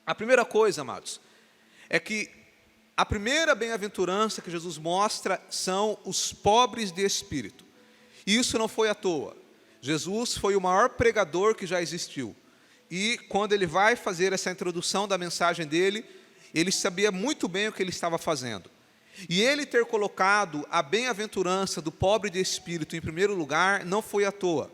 A primeira coisa, amados, é que a primeira bem-aventurança que Jesus mostra são os pobres de espírito. E isso não foi à toa. Jesus foi o maior pregador que já existiu. E quando ele vai fazer essa introdução da mensagem dele, ele sabia muito bem o que ele estava fazendo. E ele ter colocado a bem-aventurança do pobre de espírito em primeiro lugar não foi à toa.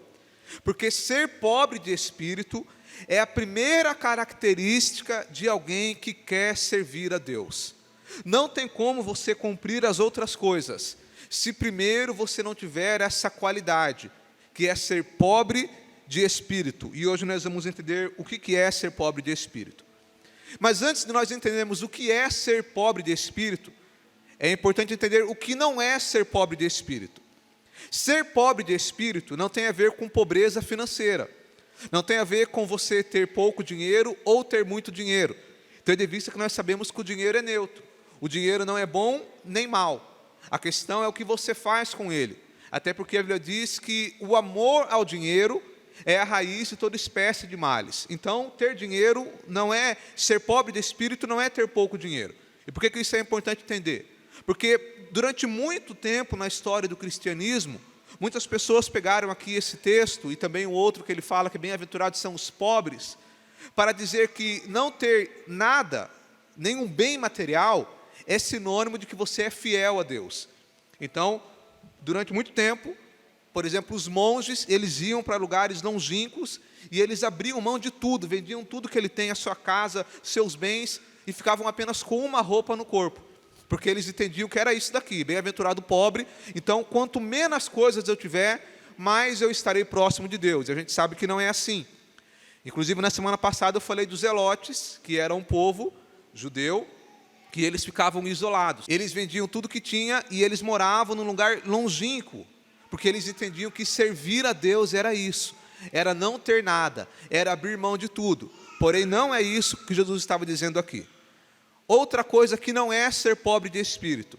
Porque ser pobre de espírito é a primeira característica de alguém que quer servir a Deus. Não tem como você cumprir as outras coisas, se primeiro você não tiver essa qualidade, que é ser pobre de espírito. E hoje nós vamos entender o que é ser pobre de espírito. Mas antes de nós entendermos o que é ser pobre de espírito, é importante entender o que não é ser pobre de espírito. Ser pobre de espírito não tem a ver com pobreza financeira. Não tem a ver com você ter pouco dinheiro ou ter muito dinheiro. Tendo em vista que nós sabemos que o dinheiro é neutro. O dinheiro não é bom nem mal. A questão é o que você faz com ele. Até porque a Bíblia diz que o amor ao dinheiro é a raiz de toda espécie de males. Então, ter dinheiro não é, ser pobre de espírito não é ter pouco dinheiro. E por que isso é importante entender? Porque durante muito tempo na história do cristianismo, muitas pessoas pegaram aqui esse texto, e também o outro que ele fala que bem-aventurados são os pobres, para dizer que não ter nada, nenhum bem material, é sinônimo de que você é fiel a Deus. Então, durante muito tempo, por exemplo, os monges, eles iam para lugares longínquos, e eles abriam mão de tudo, vendiam tudo que ele tem, a sua casa, seus bens, e ficavam apenas com uma roupa no corpo. Porque eles entendiam que era isso daqui, bem-aventurado pobre, então quanto menos coisas eu tiver, mais eu estarei próximo de Deus. E a gente sabe que não é assim. Inclusive na semana passada eu falei dos zelotes, que era um povo judeu, que eles ficavam isolados. Eles vendiam tudo que tinha e eles moravam num lugar longínquo, porque eles entendiam que servir a Deus era isso, era não ter nada, era abrir mão de tudo. Porém não é isso que Jesus estava dizendo aqui. Outra coisa que não é ser pobre de espírito.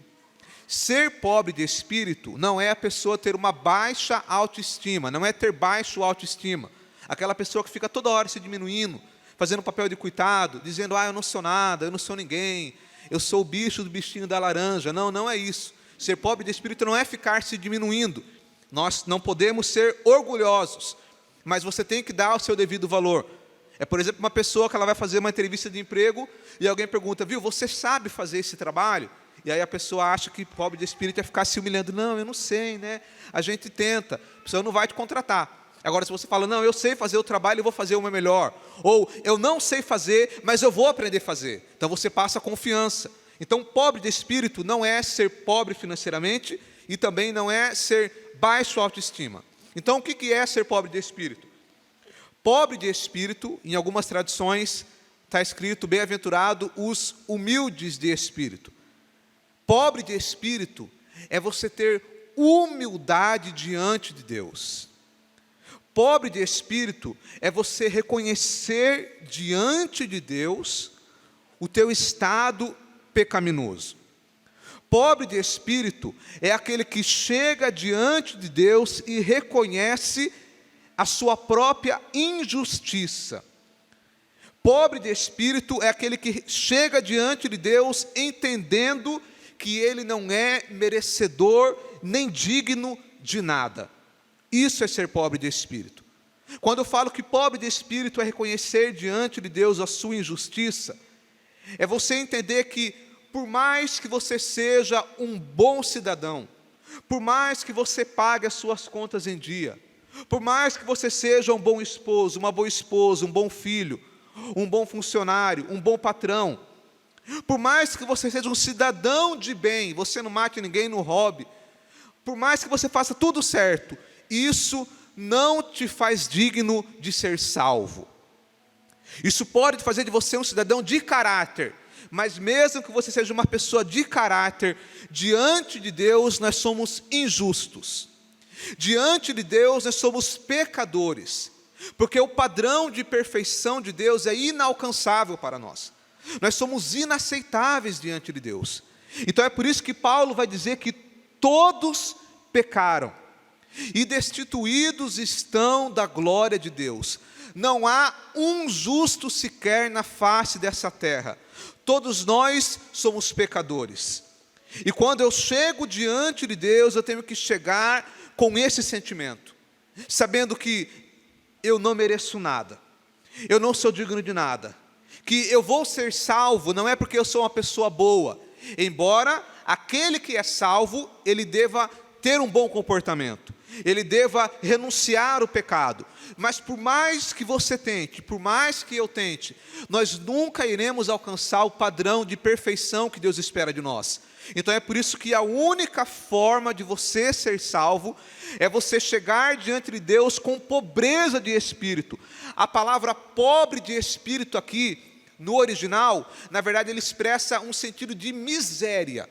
Ser pobre de espírito não é a pessoa ter uma baixa autoestima, não é ter baixo autoestima. Aquela pessoa que fica toda hora se diminuindo, fazendo papel de coitado, dizendo, eu não sou nada, eu não sou ninguém, eu sou o bicho do bichinho da laranja. Não, não é isso. Ser pobre de espírito não é ficar se diminuindo. Nós não podemos ser orgulhosos, mas você tem que dar o seu devido valor. É, por exemplo, uma pessoa que ela vai fazer uma entrevista de emprego e alguém pergunta, viu, você sabe fazer esse trabalho? E aí a pessoa acha que pobre de espírito é ficar se humilhando. Não, eu não sei, né? A gente tenta, a pessoa não vai te contratar. Agora, se você fala, não, eu sei fazer o trabalho, eu vou fazer o meu melhor. Ou, eu não sei fazer, mas eu vou aprender a fazer. Então, você passa confiança. Então, pobre de espírito não é ser pobre financeiramente e também não é ser baixo autoestima. Então, o que é ser pobre de espírito? Pobre de espírito, em algumas tradições, está escrito, bem-aventurado os humildes de espírito. Pobre de espírito é você ter humildade diante de Deus. Pobre de espírito é você reconhecer diante de Deus o teu estado pecaminoso. Pobre de espírito é aquele que chega diante de Deus e reconhece a sua própria injustiça. Pobre de espírito é aquele que chega diante de Deus entendendo que ele não é merecedor nem digno de nada. Isso é ser pobre de espírito. Quando eu falo que pobre de espírito é reconhecer diante de Deus a sua injustiça, é você entender que por mais que você seja um bom cidadão, por mais que você pague as suas contas em dia, por mais que você seja um bom esposo, uma boa esposa, um bom filho, um bom funcionário, um bom patrão, por mais que você seja um cidadão de bem, você não mate ninguém, não roube, por mais que você faça tudo certo, isso não te faz digno de ser salvo. Isso pode fazer de você um cidadão de caráter, mas mesmo que você seja uma pessoa de caráter, diante de Deus nós somos injustos. Diante de Deus nós somos pecadores, porque o padrão de perfeição de Deus é inalcançável para nós. Nós somos inaceitáveis diante de Deus. Então é por isso que Paulo vai dizer que todos pecaram. e destituídos estão da glória de Deus. Não há um justo sequer na face dessa terra. Todos nós somos pecadores. E quando eu chego diante de Deus, eu tenho que chegar com esse sentimento, sabendo que eu não mereço nada, eu não sou digno de nada, que eu vou ser salvo não é porque eu sou uma pessoa boa, embora aquele que é salvo, ele deva ter um bom comportamento, ele deva renunciar ao pecado, mas por mais que você tente, por mais que eu tente, nós nunca iremos alcançar o padrão de perfeição que Deus espera de nós. Então é por isso que a única forma de você ser salvo é você chegar diante de Deus com pobreza de espírito. A palavra pobre de espírito aqui, no original, na verdade ele expressa um sentido de miséria,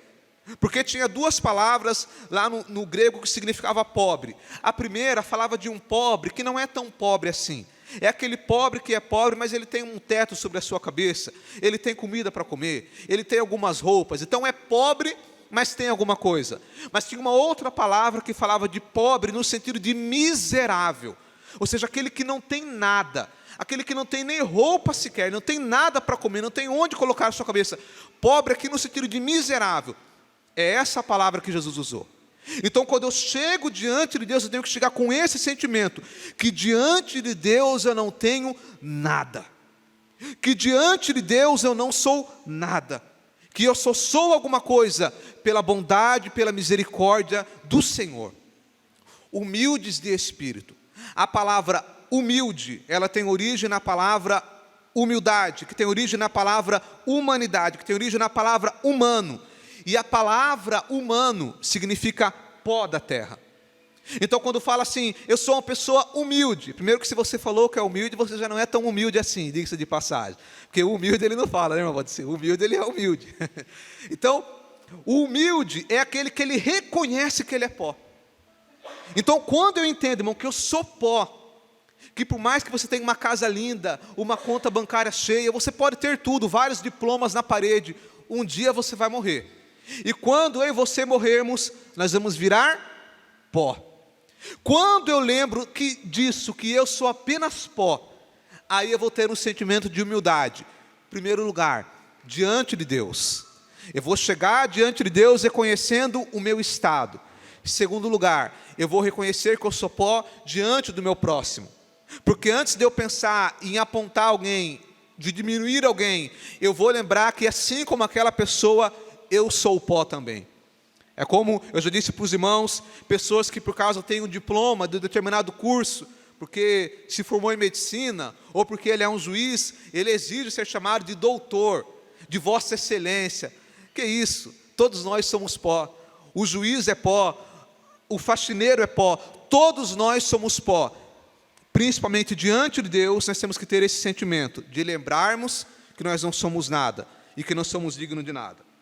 porque tinha duas palavras lá no grego que significava pobre. A primeira falava de um pobre que não é tão pobre assim. É aquele pobre que é pobre, mas ele tem um teto sobre a sua cabeça, ele tem comida para comer, ele tem algumas roupas, então é pobre, mas tem alguma coisa. Mas tinha uma outra palavra que falava de pobre no sentido de miserável, ou seja, aquele que não tem nada, aquele que não tem nem roupa sequer, não tem nada para comer, não tem onde colocar a sua cabeça. Pobre aqui no sentido de miserável, é essa a palavra que Jesus usou. Então quando eu chego diante de Deus, eu tenho que chegar com esse sentimento, que diante de Deus eu não tenho nada, que diante de Deus eu não sou nada, que eu só sou alguma coisa pela bondade, pela misericórdia do Senhor. Humildes de espírito. A palavra humilde, ela tem origem na palavra humildade, que tem origem na palavra humanidade, que tem origem na palavra humano. E a palavra humano significa pó da terra. Então quando fala assim, eu sou uma pessoa humilde, primeiro que se você falou que é humilde, você já não é tão humilde assim, diga-se de passagem. Porque o humilde ele não fala, né, irmão? Pode ser, o humilde ele é humilde. Então, o humilde é aquele que ele reconhece que ele é pó. Então quando eu entendo, irmão, que eu sou pó, que por mais que você tenha uma casa linda, uma conta bancária cheia, você pode ter tudo, vários diplomas na parede, um dia você vai morrer. E quando eu e você morrermos, nós vamos virar pó. Quando eu lembro disso, que eu sou apenas pó, aí eu vou ter um sentimento de humildade. Em primeiro lugar, diante de Deus. Eu vou chegar diante de Deus reconhecendo o meu estado. Em segundo lugar, eu vou reconhecer que eu sou pó diante do meu próximo. Porque antes de eu pensar em apontar alguém, de diminuir alguém, eu vou lembrar que assim como aquela pessoa, eu sou o pó também. É como eu já disse para os irmãos, pessoas que por causa têm um diploma de determinado curso, porque se formou em medicina, ou porque ele é um juiz, ele exige ser chamado de doutor, de vossa excelência. Que isso? Todos nós somos pó. O juiz é pó, o faxineiro é pó, todos nós somos pó. Principalmente diante de Deus, nós temos que ter esse sentimento de lembrarmos que nós não somos nada e que não somos dignos de nada.